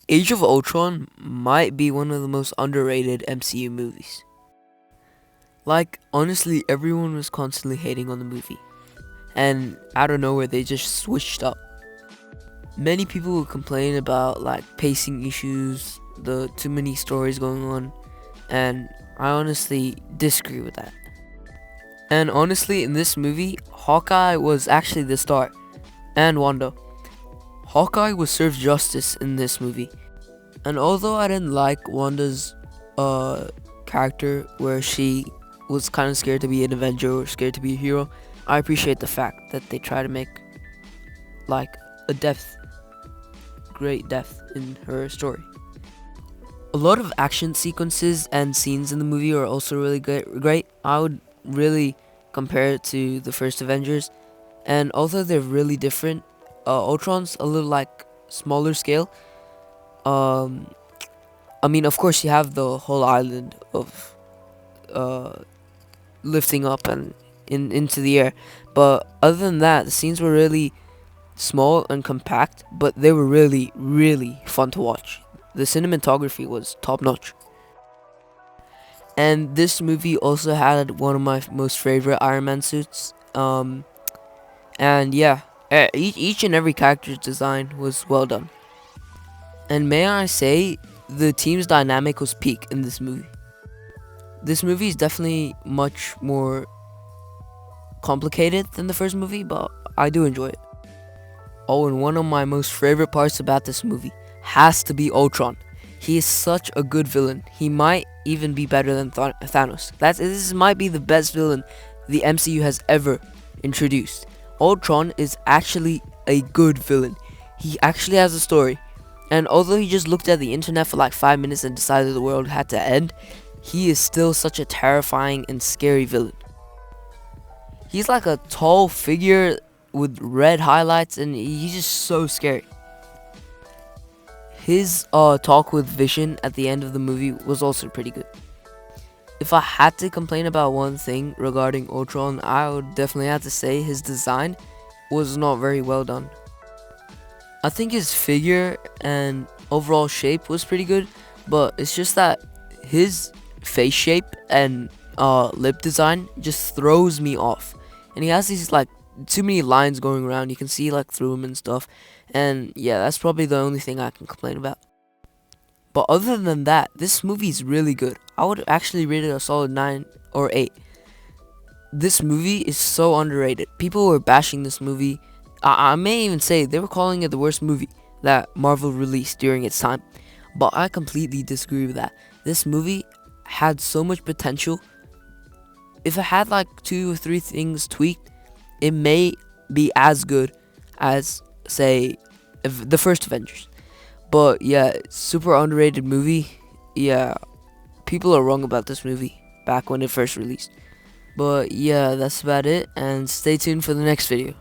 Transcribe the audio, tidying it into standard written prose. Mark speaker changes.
Speaker 1: Age of Ultron might be one of the most underrated MCU movies. Like, honestly, everyone was constantly hating on the movie, and out of nowhere, they just switched up. Many people would complain about like pacing issues, the too many stories going on, and I honestly disagree with that. And honestly, in this movie, Hawkeye was actually the star, and Wanda. Hawkeye was served justice in this movie. And although I didn't like Wanda's character where she was kind of scared to be an Avenger or scared to be a hero, I appreciate the fact that they try to make like a great depth in her story. A lot of action sequences and scenes in the movie are also really great. I would really compare it to the first Avengers, and although they're really different, Ultron's a little like smaller scale. I mean, of course, you have the whole island of lifting up and into the air, but other than that, the scenes were really small and compact, but they were really, really fun to watch. The cinematography was top notch. And this movie also had one of my most favorite Iron Man suits. And yeah, each and every character's design was well done. And may I say, the team's dynamic was peak in this movie. This movie is definitely much more complicated than the first movie, but I do enjoy it. Oh, and one of my most favorite parts about this movie has to be Ultron. He is such a good villain. He might even be better than Thanos. This might be the best villain the MCU has ever introduced. Ultron is actually a good villain. He actually has a story. And although he just looked at the internet for like 5 minutes and decided the world had to end, he is still such a terrifying and scary villain. He's like a tall figure with red highlights, and he's just so scary. His talk with Vision at the end of the movie was also pretty good. If I had to complain about one thing regarding Ultron, I would definitely have to say his design was not very well done. I think his figure and overall shape was pretty good, but it's just that his face shape and lip design just throws me off. And he has these like too many lines going around. You can see like through him and stuff. And yeah, that's probably the only thing I can complain about. But other than that, this movie is really good. I would actually rate it a solid 9 or 8. This movie is so underrated. People were bashing this movie. I may even say they were calling it the worst movie that Marvel released during its time. But I completely disagree with that. This movie had so much potential. If it had like 2 or 3 things tweaked, it may be as good as, say, the first Avengers. But yeah, super underrated movie. Yeah, people are wrong about this movie back when it first released. But yeah, that's about it, and stay tuned for the next video.